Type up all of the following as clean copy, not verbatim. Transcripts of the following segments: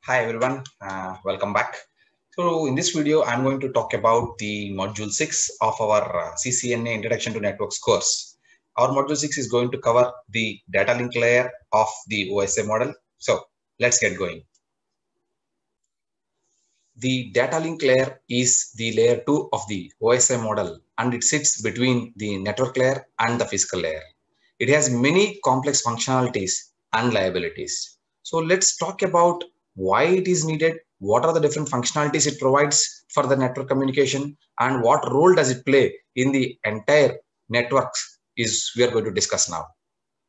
Hi everyone, welcome back. So in this video, I'm going to talk about the module 6 of our CCNA Introduction to Networks course. Our module 6 is going to cover the data link layer of the OSI model. So let's get going. The data link layer is the layer 2 of the OSI model and it sits between the network layer and the physical layer. It has many complex functionalities and liabilities. So let's talk about why it is needed, what are the different functionalities it provides for the network communication, and what role does it play in the entire networks is we are going to discuss now.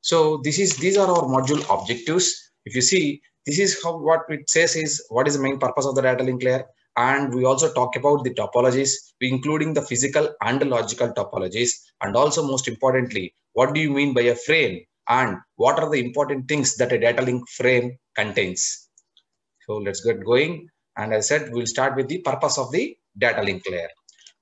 So these are our module objectives. If you see, this is how what it says is what is the main purpose of the data link layer. And we also talk about the topologies, including the physical and logical topologies. And also most importantly, what do you mean by a frame and what are the important things that a data link frame contains? So let's get going. And as I said, we'll start with the purpose of the data link layer.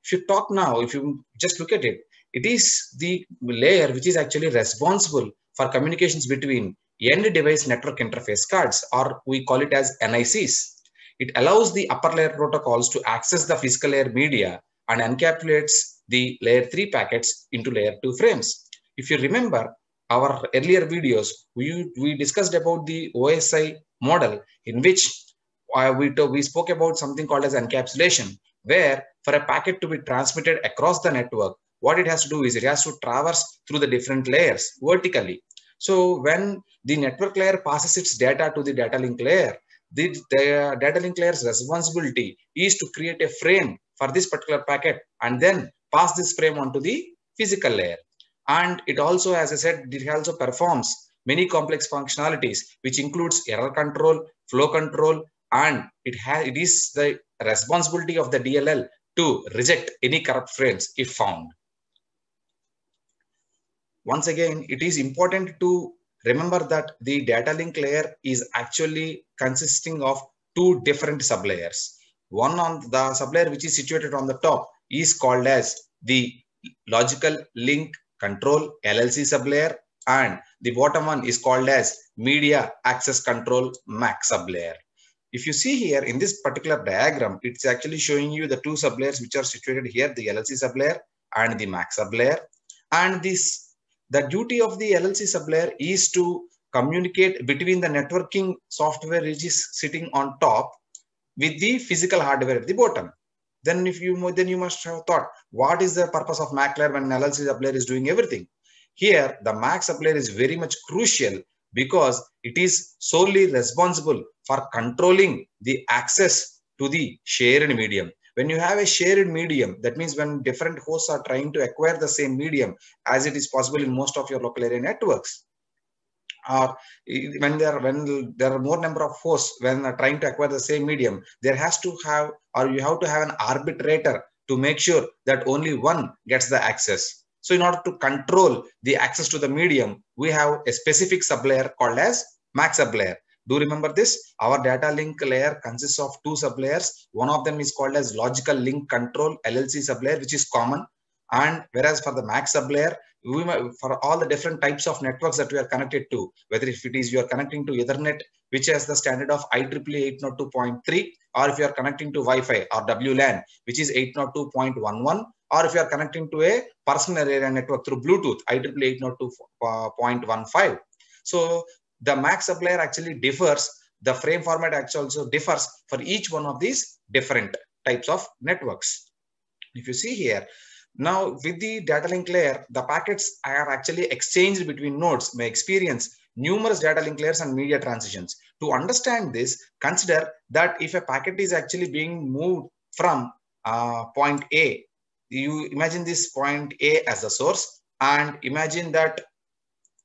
If you talk now, if you just look at it, it is the layer which is actually responsible for communications between end device network interface cards, or we call it as NICs. It allows the upper layer protocols to access the physical layer media and encapsulates the layer 3 packets into layer 2 frames. If you remember our earlier videos, we discussed about the OSI model in which we spoke about something called as encapsulation, where for a packet to be transmitted across the network, what it has to do is it has to traverse through the different layers vertically. So when the network layer passes its data to the data link layer, the data link layer's responsibility is to create a frame for this particular packet and then pass this frame onto the physical layer. And it also, as I said, it also performs many complex functionalities, which includes error control, flow control, and it is the responsibility of the DLL to reject any corrupt frames if found. Once again, it is important to remember that the data link layer is actually consisting of two different sublayers. One on the sublayer which is situated on the top is called as the logical link control LLC sublayer, and the bottom one is called as media access control MAC sublayer. If you see here in this particular diagram, it's actually showing you the two sublayers which are situated here, the LLC sublayer and the MAC sublayer. And the duty of the LLC sublayer is to communicate between the networking software which is sitting on top with the physical hardware at the bottom. Then you must have thought, what is the purpose of MAC layer when LLC sublayer is doing everything? Here, the MAC sublayer is very much crucial because it is solely responsible for controlling the access to the shared medium. When you have a shared medium, that means when different hosts are trying to acquire the same medium, as it is possible in most of your local area networks, or when there are more number of hosts when trying to acquire the same medium, there has to have, or you have to have an arbitrator to make sure that only one gets the access. So in order to control the access to the medium, we have a specific sublayer called as MAC sublayer. Do remember this? Our data link layer consists of two sublayers. One of them is called as logical link control LLC sublayer, which is common. And whereas for the MAC sublayer, for all the different types of networks that we are connected to, whether if it is you are connecting to Ethernet, which has the standard of IEEE 802.3, or if you are connecting to Wi-Fi or WLAN, which is 802.11, or if you are connecting to a personal area network through Bluetooth, IEEE 802.15. So the MAC sublayer actually differs. The frame format actually also differs for each one of these different types of networks. If you see here, now with the data link layer, the packets are actually exchanged between nodes may experience numerous data link layers and media transitions. To understand this, consider that if a packet is actually being moved from point A, you imagine this point A as the source and imagine that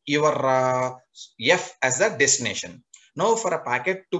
your F as the destination. Now for a packet to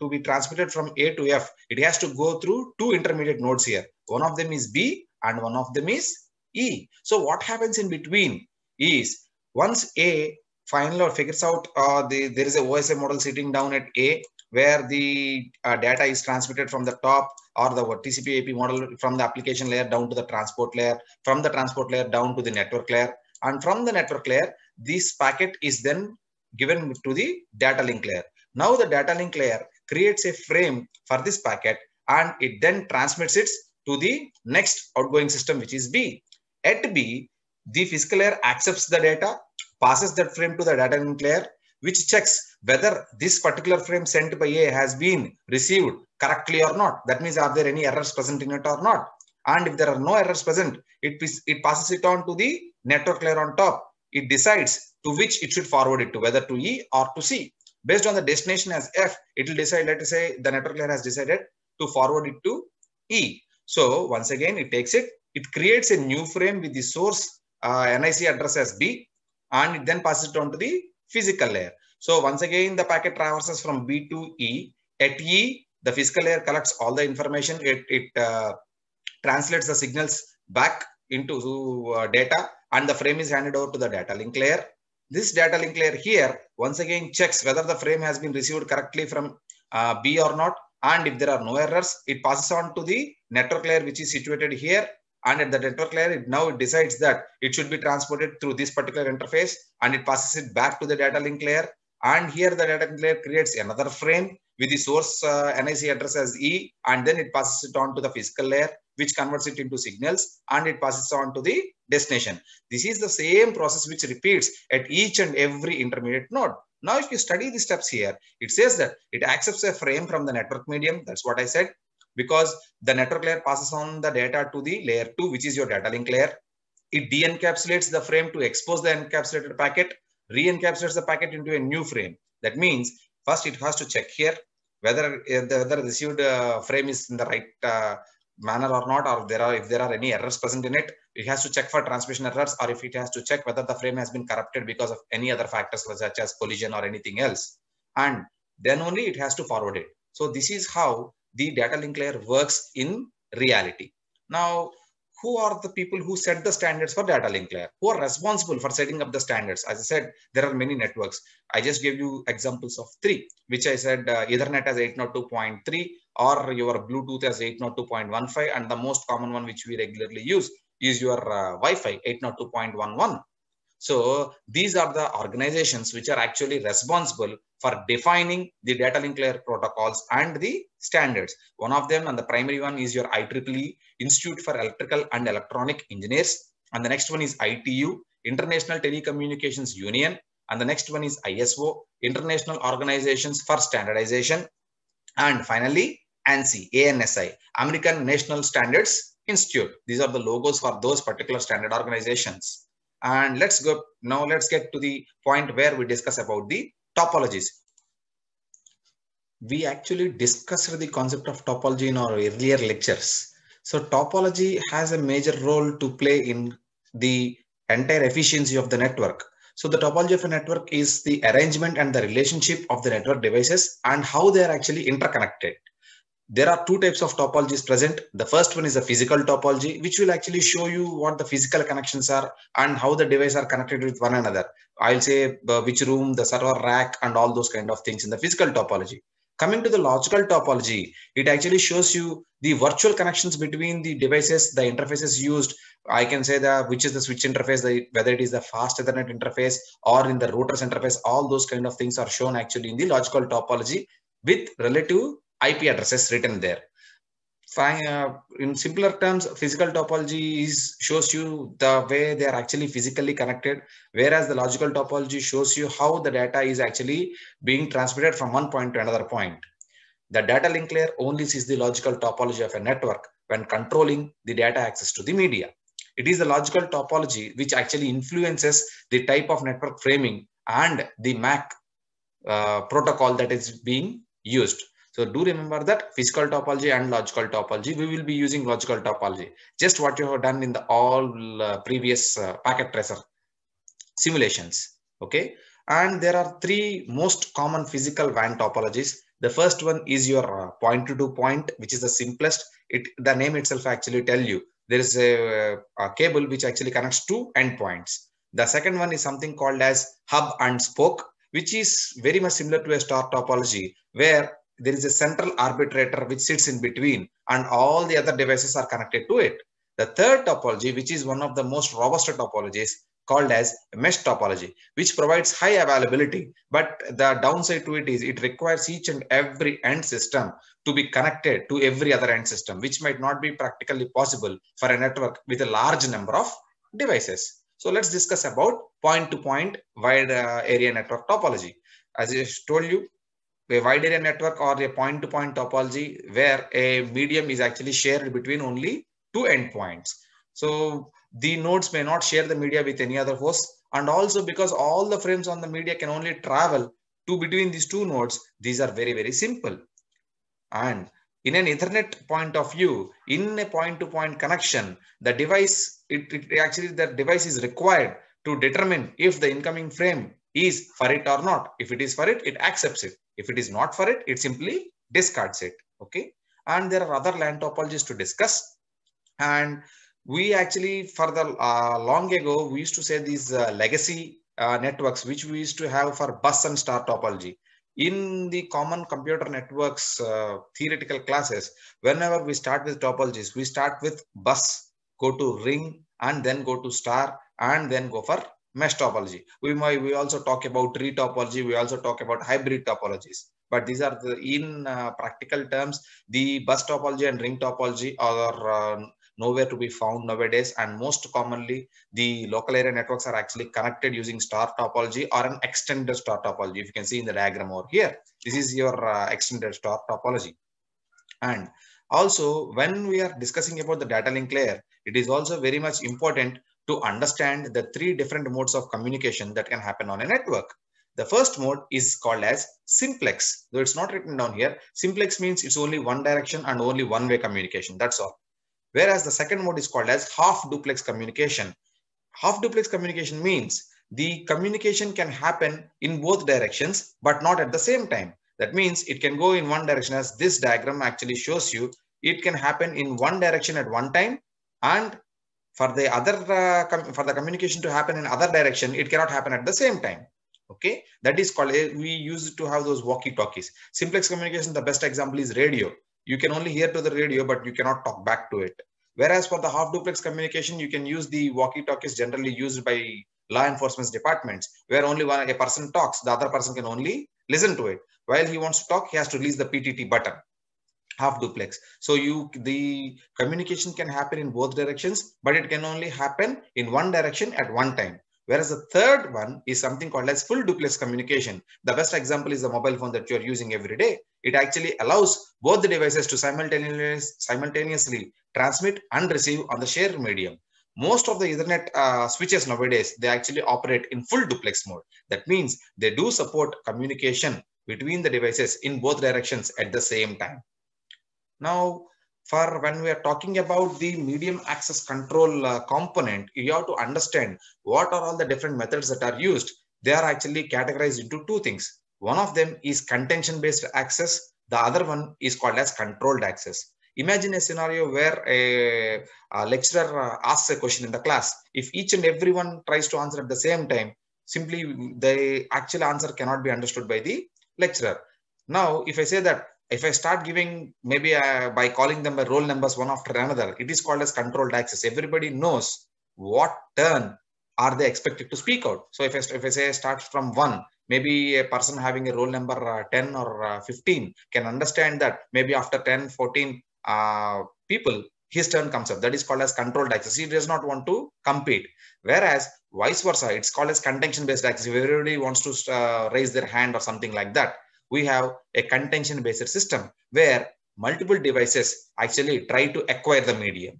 be transmitted from A to F, it has to go through two intermediate nodes here. One of them is B and one of them is E. So what happens in between is once A finally figures out there is a OSI model sitting down at A where the data is transmitted from the top, or the TCP IP model from the application layer down to the transport layer, from the transport layer down to the network layer, and from the network layer, this packet is then given to the data link layer. Now the data link layer creates a frame for this packet, and it then transmits it to the next outgoing system, which is B. At B, the physical layer accepts the data, passes that frame to the data link layer, which checks whether this particular frame sent by A has been received correctly or not. That means, are there any errors present in it or not? And if there are no errors present, it passes it on to the network layer on top. It decides to which it should forward it to, whether to E or to C. Based on the destination as F, it will decide, let us say the network layer has decided to forward it to E. So once again, it takes it, it creates a new frame with the source NIC address as B, and it then passes it on to the physical layer. So once again, the packet traverses from B to E. At E, the physical layer collects all the information. It translates the signals back into data, and the frame is handed over to the data link layer. This data link layer here once again checks whether the frame has been received correctly from B or not, and if there are no errors, it passes on to the network layer, which is situated here. And at the network layer, it decides that it should be transported through this particular interface, and it passes it back to the data link layer. And here the data link layer creates another frame with the source NIC address as E, and then it passes it on to the physical layer, which converts it into signals, and it passes on to the destination. This is the same process which repeats at each and every intermediate node. Now, if you study the steps here, it says that it accepts a frame from the network medium. That's what I said, because the network layer passes on the data to the layer 2, which is your data link layer. It de-encapsulates the frame to expose the encapsulated packet, re-encapsulates the packet into a new frame. That means first it has to check here whether the received frame is in the right manner or not, or if there are any errors present in it. It has to check for transmission errors, or if it has to check whether the frame has been corrupted because of any other factors such as collision or anything else. And then only it has to forward it. So this is how the data link layer works in reality. Now, who are the people who set the standards for data link layer? Who are responsible for setting up the standards? As I said, there are many networks. I just gave you examples of 3, which I said Ethernet as 802.3 or your Bluetooth as 802.15, and the most common one which we regularly use is your Wi-Fi 802.11. So these are the organizations which are actually responsible for defining the data link layer protocols and the standards. One of them, and the primary one, is your IEEE, Institute for Electrical and Electronic Engineers. And the next one is ITU, International Telecommunications Union. And the next one is ISO, International Organizations for Standardization. And finally, ANSI, ANSI, American National Standards Institute. These are the logos for those particular standard organizations. And let's get to the point where we discuss about the topologies. We actually discussed the concept of topology in our earlier lectures. So topology has a major role to play in the entire efficiency of the network. So the topology of a network is the arrangement and the relationship of the network devices and how they are actually interconnected. There are 2 types of topologies present. The first one is a physical topology, which will actually show you what the physical connections are and how the devices are connected with one another. I'll say which room, the server rack, and all those kind of things in the physical topology. Coming to the logical topology, it actually shows you the virtual connections between the devices, the interfaces used. I can say which is the switch interface, whether it is the fast Ethernet interface or in the routers interface. All those kind of things are shown actually in the logical topology with relative IP addresses written there. In simpler terms, physical topology shows you the way they are actually physically connected, whereas the logical topology shows you how the data is actually being transmitted from one point to another point. The data link layer only sees the logical topology of a network when controlling the data access to the media. It is the logical topology which actually influences the type of network framing and the MAC protocol that is being used. So do remember that physical topology and logical topology, we will be using logical topology, just what you have done in the all previous packet tracer simulations. Okay. And there are 3 most common physical WAN topologies. The first one is your point to point, which is the simplest. The name itself actually tell you there is a cable which actually connects 2 endpoints. The second one is something called as hub and spoke, which is very much similar to a star topology, where there is a central arbitrator which sits in between and all the other devices are connected to it. The third topology, which is one of the most robust topologies, called as mesh topology, which provides high availability. But the downside to it is it requires each and every end system to be connected to every other end system, which might not be practically possible for a network with a large number of devices. So let's discuss about point-to-point wide area network topology. As I told you, a wide area network or a point-to-point topology where a medium is actually shared between only two endpoints. So the nodes may not share the media with any other host, and also because all the frames on the media can only travel to between these two nodes, these are very, very simple. And in an Ethernet point of view, in a point-to-point connection, the device, the device is required to determine if the incoming frame is for it or not. If it is for it, it accepts it. If it is not for it, it simply discards it. Okay. And there are other LAN topologies to discuss. And we actually, for the long ago, we used to say these legacy networks, which we used to have for bus and star topology. In the common computer networks theoretical classes, whenever we start with topologies, we start with bus, go to ring, and then go to star, and then go for mesh topology. We also talk about tree topology. We also talk about hybrid topologies. But these are the in practical terms, the bus topology and ring topology are nowhere to be found nowadays, and most commonly the local area networks are actually connected using star topology or an extended star topology. If you can see in the diagram over here, this is your extended star topology. And also, when we are discussing about the data link layer, it is also very much important to understand the three different modes of communication that can happen on a network. The first mode is called as simplex, though it's not written down here. Simplex means it's only one direction and only one-way communication, that's all. Whereas the second mode is called as half duplex communication. Half duplex communication means the communication can happen in both directions, but not at the same time. That means it can go in one direction, as this diagram actually shows you. It can happen in one direction at one time, and for the other for the communication to happen in other direction, it cannot happen at the same time. Okay, that is called, we use to have those walkie-talkies. Simplex communication, the best example is radio. You can only hear to the radio, but you cannot talk back to it. Whereas for the half duplex communication, you can use the walkie-talkies generally used by law enforcement departments, where only a person talks, the other person can only listen to it. While he wants to talk, he has to release the PTT button. Half duplex. So the communication can happen in both directions, but it can only happen in one direction at one time. Whereas the third one is something called as full duplex communication. The best example is the mobile phone that you're using every day. It actually allows both the devices to simultaneously transmit and receive on the shared medium. Most of the Ethernet switches nowadays, they actually operate in full duplex mode. That means they do support communication between the devices in both directions at the same time. Now, for when we are talking about the medium access control component, you have to understand what are all the different methods that are used. They are actually categorized into two things. One of them is contention-based access. The other one is called as controlled access. Imagine a scenario where a lecturer asks a question in the class. If each and everyone tries to answer at the same time, simply the actual answer cannot be understood by the lecturer. Now, if I say that, if I start giving maybe by calling them by roll numbers one after another, it is called as controlled access. Everybody knows what turn are they expected to speak out. So if I say start from 1, maybe a person having a roll number 10 or 15 can understand that maybe after 10, 14 people, his turn comes up. That is called as controlled access. He does not want to compete. Whereas vice versa, it's called as contention based access. If everybody wants to raise their hand or something like that, we have a contention based system where multiple devices actually try to acquire the medium.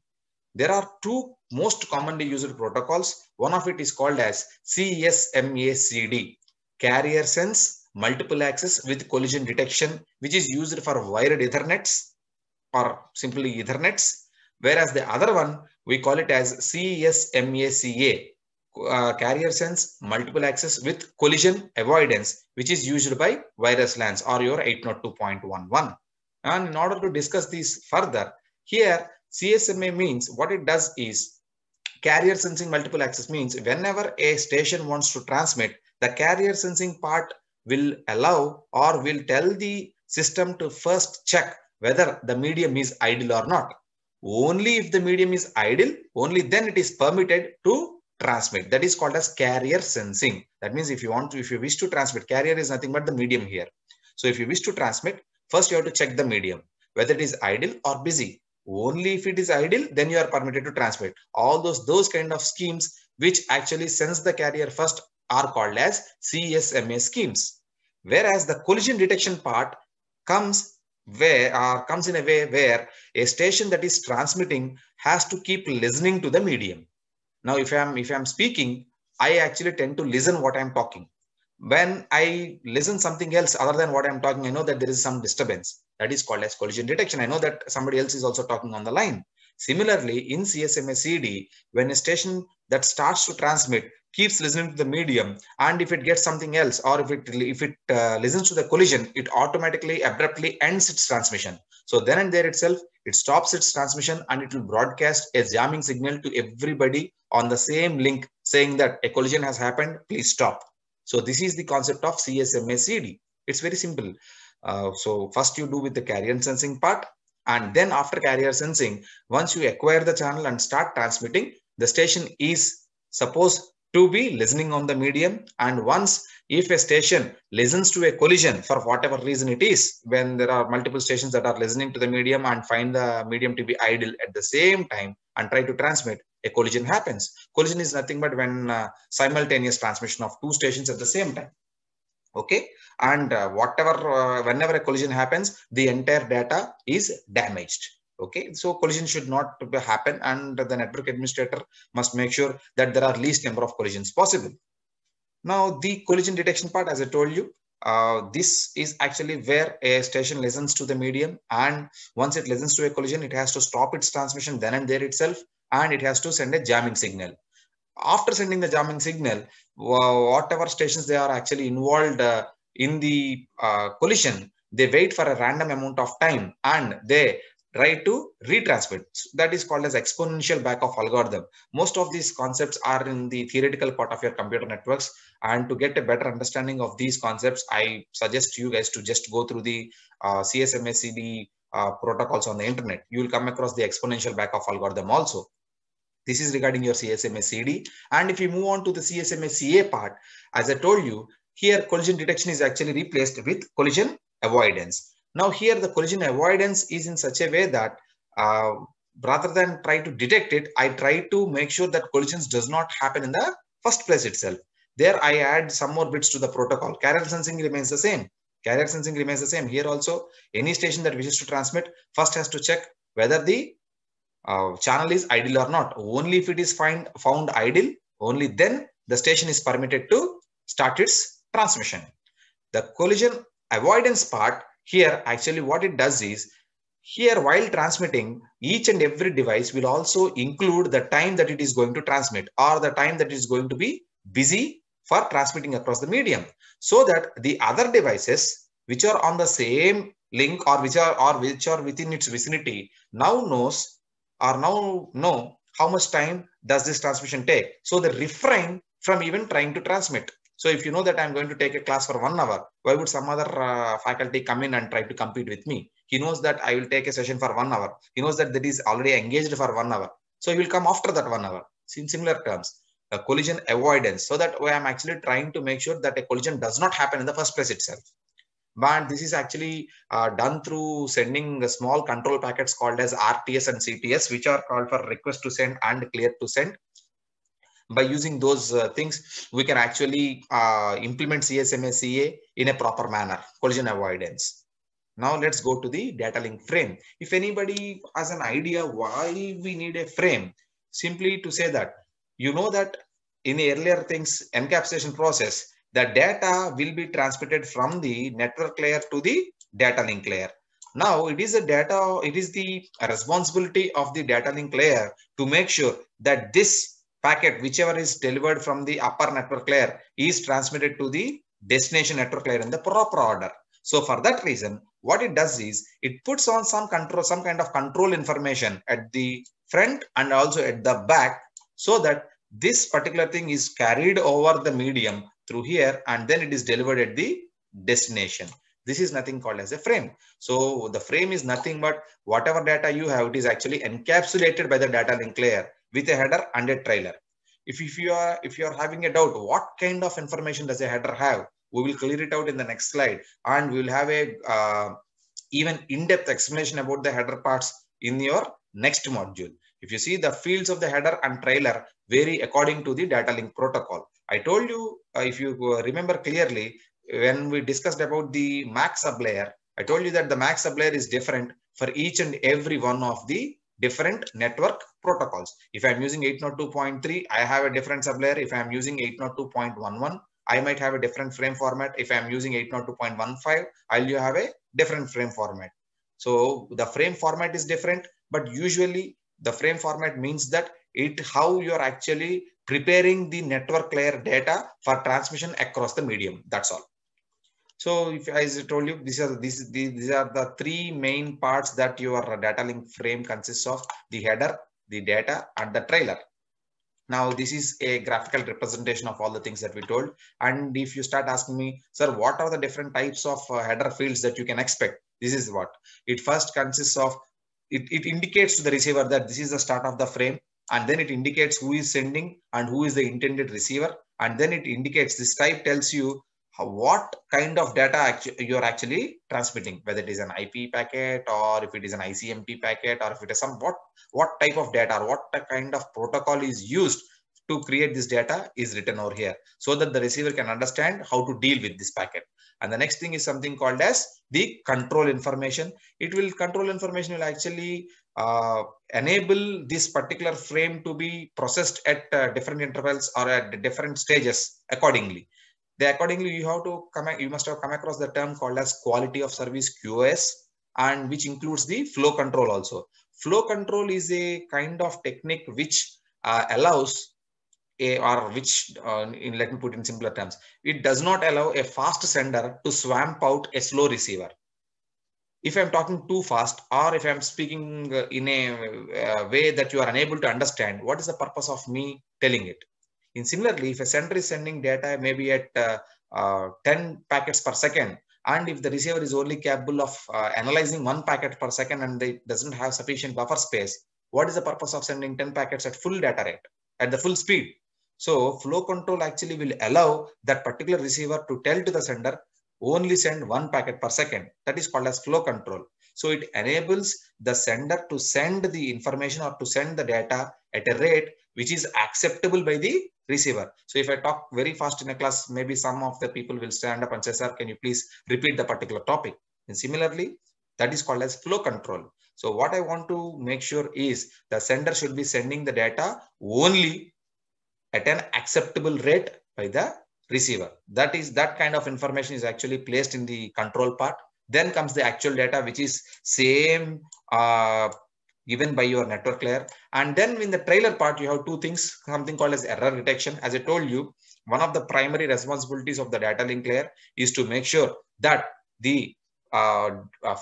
There are two most commonly used protocols. One of it is called as CSMACD, carrier sense multiple access with collision detection, which is used for wired Ethernets or simply Ethernets. Whereas the other one, we call it as CSMACA, carrier sense multiple access with collision avoidance, which is used by wireless LANs or your 802.11. And in order to discuss this further, here CSMA means what it does is carrier sensing multiple access means whenever a station wants to transmit, the carrier sensing part will allow or will tell the system to first check whether the medium is idle or not. Only if the medium is idle, only then it is permitted to transmit. That is called as carrier sensing. That means if you wish to transmit, carrier is nothing but the medium here. So if you wish to transmit, first you have to check the medium, whether it is idle or busy. Only if it is idle, then you are permitted to transmit. All those kind of schemes which actually sense the carrier first are called as CSMA schemes. Whereas the collision detection part comes in a way where a station that is transmitting has to keep listening to the medium. Now, if I'm speaking, I actually tend to listen what I'm talking. When I listen something else other than what I'm talking, I know that there is some disturbance. That is called as collision detection. I know that somebody else is also talking on the line. Similarly, in CSMA CD, when a station that starts to transmit keeps listening to the medium, and if it gets something else, or if it listens to the collision, it automatically abruptly ends its transmission. So then and there itself, it stops its transmission and it will broadcast a jamming signal to everybody on the same link saying that a collision has happened, please stop. So this is the concept of CSMA CD. It's very simple. So first you do with the carrier sensing part, and then after carrier sensing, once you acquire the channel and start transmitting, the station is supposed to be listening on the medium. And once if a station listens to a collision for whatever reason it is, when there are multiple stations that are listening to the medium and find the medium to be idle at the same time and try to transmit, a collision happens. Collision is nothing but when simultaneous transmission of two stations at the same time. Okay, and whenever a collision happens, the entire data is damaged. Okay, so collision should not happen, and the network administrator must make sure that there are least number of collisions possible. Now, the collision detection part, as I told you, this is actually where a station listens to the medium, and once it listens to a collision, it has to stop its transmission then and there itself, and it has to send a jamming signal. After sending the jamming signal, whatever stations they are actually involved in the collision, they wait for a random amount of time and they try to retransmit. That is called as exponential backoff algorithm. Most of these concepts are in the theoretical part of your computer networks, and to get a better understanding of these concepts, I suggest you guys to just go through the CSMA CD protocols on the internet. You will come across the exponential backoff algorithm also. This is regarding your CSMA CD. And if you move on to the CSMA CA part, as I told you, here collision detection is actually replaced with collision avoidance. Now here the collision avoidance is in such a way that rather than try to detect it, I try to make sure that collisions does not happen in the first place itself. There I add some more bits to the protocol. Carrier sensing remains the same. Carrier sensing remains the same. Here also, any station that wishes to transmit first has to check whether the channel is idle or not. Only if it is found idle, only then the station is permitted to start its transmission. The collision avoidance part here, actually what it does is, here while transmitting, each and every device will also include the time that it is going to transmit or the time that it is going to be busy for transmitting across the medium, so that the other devices which are on the same link or which are within its vicinity now know how much time does this transmission take. So they refrain from even trying to transmit. So if you know that I'm going to take a class for 1 hour, why would some other faculty come in and try to compete with me? He knows that I will take a session for 1 hour. He knows that is already engaged for 1 hour. So he will come after that 1 hour. In similar terms, a collision avoidance. So that way I'm actually trying to make sure that a collision does not happen in the first place itself. But this is actually done through sending small control packets called as RTS and CTS, which are called for request to send and clear to send. By using those things, we can actually implement CSMA CA in a proper manner, collision avoidance. Now let's go to the data link frame. If anybody has an idea why we need a frame, simply to say that, you know that in the earlier things encapsulation process, the data will be transmitted from the network layer to the data link layer. Now it is the responsibility of the data link layer to make sure that this packet, whichever is delivered from the upper network layer, is transmitted to the destination network layer in the proper order. So for that reason, what it does is it puts on some kind of control information at the front and also at the back, so that this particular thing is carried over the medium through here and then it is delivered at the destination. This is nothing called as a frame. So the frame is nothing but whatever data you have, it is actually encapsulated by the data link layer with a header and a trailer. If you are having a doubt, what kind of information does a header have? We will clear it out in the next slide, and we will have a even in-depth explanation about the header parts in your next module. If you see, the fields of the header and trailer vary according to the data link protocol. I told you, if you remember clearly, when we discussed about the MAC sublayer, I told you that the MAC sublayer is different for each and every one of the different network protocols. If I'm using 802.3, I have a different sublayer. If I'm using 802.11, I might have a different frame format. If I'm using 802.15, I'll have a different frame format. So the frame format is different, but usually the frame format means that how you're actually preparing the network layer data for transmission across the medium. That's all. So if, as I told you, these are the three main parts that your data link frame consists of: the header, the data, and the trailer. Now, this is a graphical representation of all the things that we told. And if you start asking me, sir, what are the different types of header fields that you can expect? This is what it first consists of. It indicates to the receiver that this is the start of the frame, and then it indicates who is sending and who is the intended receiver, and then it indicates, this type tells you what kind of data you're actually transmitting, whether it is an IP packet, or if it is an ICMP packet, or if it is some what type of data or what kind of protocol is used to create this data is written over here, so that the receiver can understand how to deal with this packet. And the next thing is something called as the control information. Control information will actually enable this particular frame to be processed at different intervals or at different stages accordingly. Accordingly, you must have come across the term called as quality of service, QoS, and which includes the flow control also. Flow control is a kind of technique which allows let me put in simpler terms, it does not allow a fast sender to swamp out a slow receiver. If I'm talking too fast, or if I'm speaking in a way that you are unable to understand, what is the purpose of me telling it? And similarly, if a sender is sending data maybe at 10 packets per second, and if the receiver is only capable of analyzing 1 packet per second and it doesn't have sufficient buffer space, what is the purpose of sending 10 packets at full data rate, at the full speed? So flow control actually will allow that particular receiver to tell to the sender, only send 1 packet per second. That is called as flow control. So it enables the sender to send the information or to send the data at a rate which is acceptable by the receiver. So if I talk very fast in a class, maybe some of the people will stand up and say, sir, can you please repeat the particular topic? And similarly, that is called as flow control. So what I want to make sure is the sender should be sending the data only at an acceptable rate by the receiver. That kind of information is actually placed in the control part. Then comes the actual data, which is same given by your network layer. And then in the trailer part, you have two things, something called as error detection. As I told you, one of the primary responsibilities of the data link layer is to make sure that the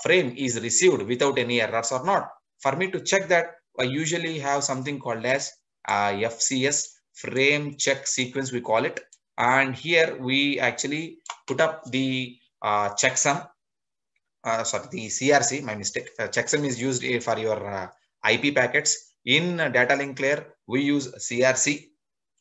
frame is received without any errors or not. For me to check that, I usually have something called as FCS, frame check sequence, we call it. And here we actually put up the checksum. The CRC, my mistake. Checksum is used for your IP packets. In data link layer, we use CRC.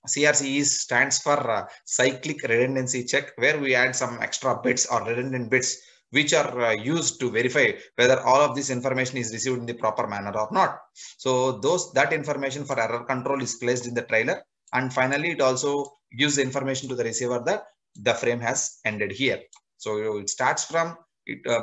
CRC stands for cyclic redundancy check, where we add some extra bits or redundant bits, which are used to verify whether all of this information is received in the proper manner or not. So that information for error control is placed in the trailer. And finally, it also gives the information to the receiver that the frame has ended here. So it starts from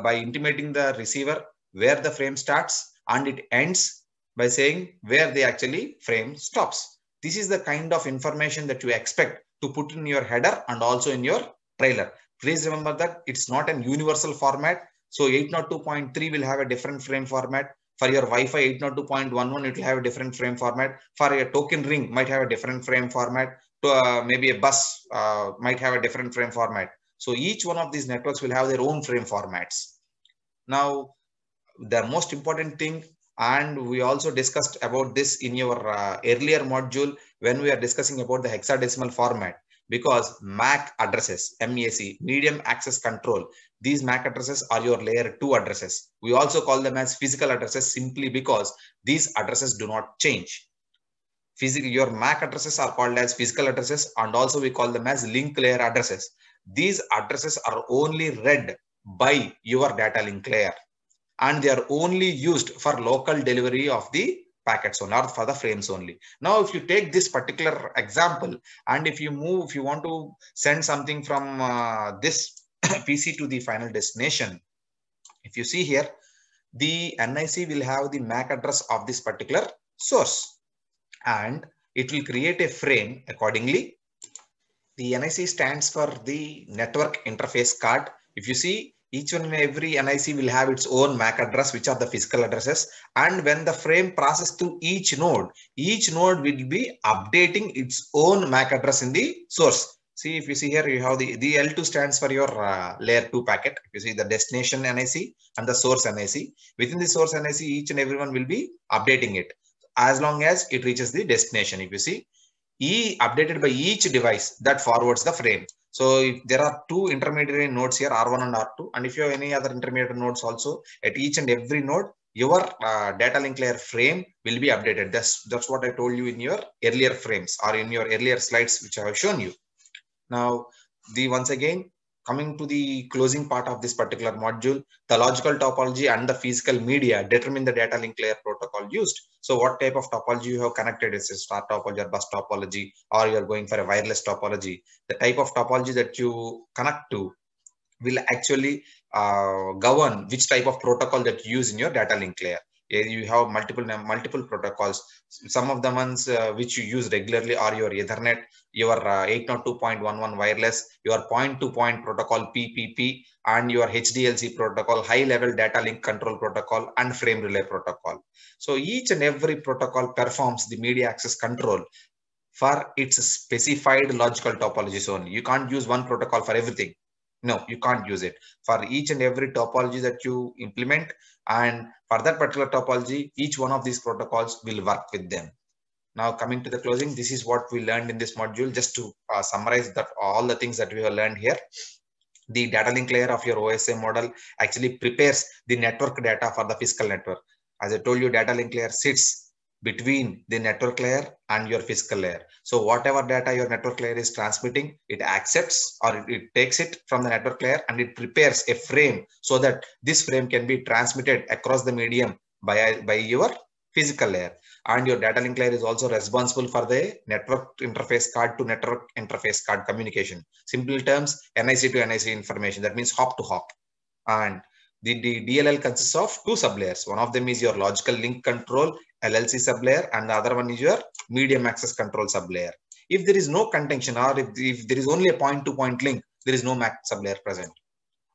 by intimating the receiver where the frame starts, and it ends by saying where the actually frame stops. This is the kind of information that you expect to put in your header and also in your trailer. Please remember that it's not an universal format. So 802.3 will have a different frame format. For your Wi-Fi 802.11, it will have a different frame format. For a token ring, might have a different frame format. Maybe a bus might have a different frame format. So each one of these networks will have their own frame formats. Now, the most important thing, and we also discussed about this in your earlier module when we are discussing about the hexadecimal format, because MAC addresses, MAC, medium access control, these MAC addresses are your layer 2 addresses. We also call them as physical addresses simply because these addresses do not change. Your MAC addresses are called as physical addresses, and also we call them as link layer addresses. These addresses are only read by your data link layer, and they are only used for local delivery of the packets only, or for the frames only. Now, if you take this particular example, and if you want to send something from this PC to the final destination, if you see here, the NIC will have the MAC address of this particular source, and it will create a frame accordingly. The NIC stands for the network interface card. If you see, each one and every NIC will have its own MAC address, which are the physical addresses. And when the frame passes through each node will be updating its own MAC address in the source. See, if you see here, you have the L2 stands for your layer 2 packet. If you see the destination NIC and the source NIC, within the source NIC, each and everyone will be updating it as long as it reaches the destination. If you see, updated by each device that forwards the frame. So if there are two intermediary nodes here, R1 and R2, and if you have any other intermediate nodes also, at each and every node, your data link layer frame will be updated. That's what I told you in your earlier frames, or in your earlier slides, which I have shown you. Now, once again, coming to the closing part of this particular module, the logical topology and the physical media determine the data link layer protocol used. So what type of topology you have connected? Is a star topology or bus topology, or you're going for a wireless topology? The type of topology that you connect to will actually govern which type of protocol that you use in your data link layer. You have multiple protocols. Some of the ones which you use regularly are your Ethernet, your 802.11 wireless, your point-to-point protocol PPP, and your HDLC protocol, high-level data link control protocol, and frame relay protocol. So each and every protocol performs the media access control for its specified logical topologies only. You can't use one protocol for everything. No, you can't use it. For each and every topology that you implement, and for that particular topology, each one of these protocols will work with them. Now, coming to the closing, this is what we learned in this module. Just to summarize that all the things that we have learned here. The data link layer of your OSI model actually prepares the network data for the physical network. As I told you, data link layer sits between the network layer and your physical layer. So whatever data your network layer is transmitting, it accepts, or it takes it from the network layer, and it prepares a frame so that this frame can be transmitted across the medium by your physical layer. And your data link layer is also responsible for the network interface card to network interface card communication. Simple terms, NIC to NIC information. That means hop to hop. And the DLL consists of two sublayers. One of them is your logical link control LLC sublayer, and the other one is your medium access control sublayer. If there is no contention, or if there is only a point-to-point link, there is no MAC sublayer present.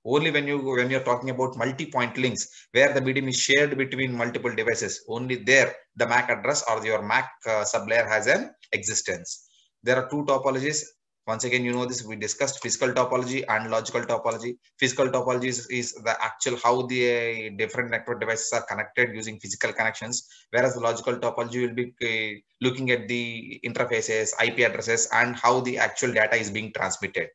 Only when you're talking about multi-point links where the medium is shared between multiple devices, only there the MAC address or your MAC sublayer has an existence. There are two topologies. Once again, you know this, we discussed physical topology and logical topology. Physical topology is the actual how the different network devices are connected using physical connections, whereas the logical topology will be looking at the interfaces, IP addresses, and how the actual data is being transmitted.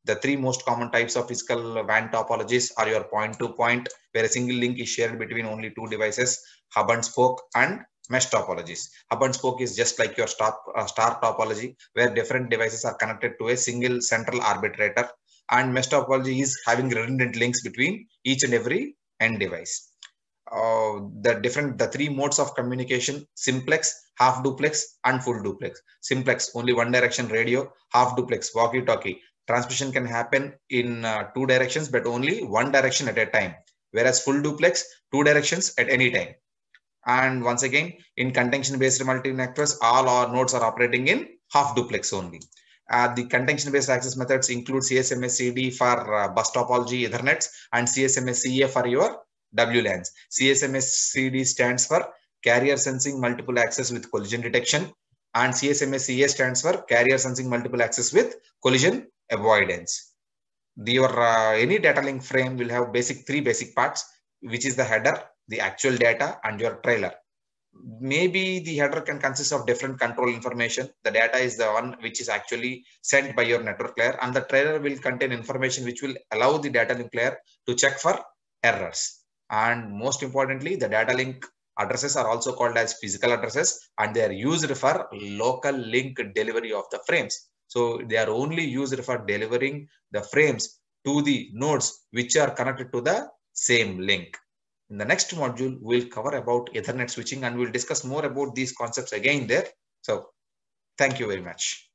The three most common types of physical WAN topologies are your point-to-point, where a single link is shared between only two devices, hub and spoke, and mesh topologies. Hub and spoke is just like your star topology, where different devices are connected to a single central arbitrator, and mesh topology is having redundant links between each and every end device. The three modes of communication: simplex, half duplex, and full duplex. Simplex, only one direction radio; half duplex, walkie-talkie. Transmission can happen in two directions, but only one direction at a time. Whereas full duplex, two directions at any time. And once again, in contention-based multi-networks, all our nodes are operating in half duplex only. The contention-based access methods include CSMA-CD for bus topology Ethernets, and CSMA-CA for your WLANs. CSMA-CD stands for carrier sensing multiple access with collision detection, and CSMA-CA stands for carrier sensing multiple access with collision avoidance. Any data link frame will have three basic parts, which is the header, the actual data, and your trailer. Maybe the header can consist of different control information. The data is the one which is actually sent by your network layer, and the trailer will contain information which will allow the data link layer to check for errors. And most importantly, the data link Addresses are also called as physical addresses, and they are used for local link delivery of the frames. So they are only used for delivering the frames to the nodes which are connected to the same link. In the next module, we'll cover about Ethernet switching, and we'll discuss more about these concepts again there. So thank you very much.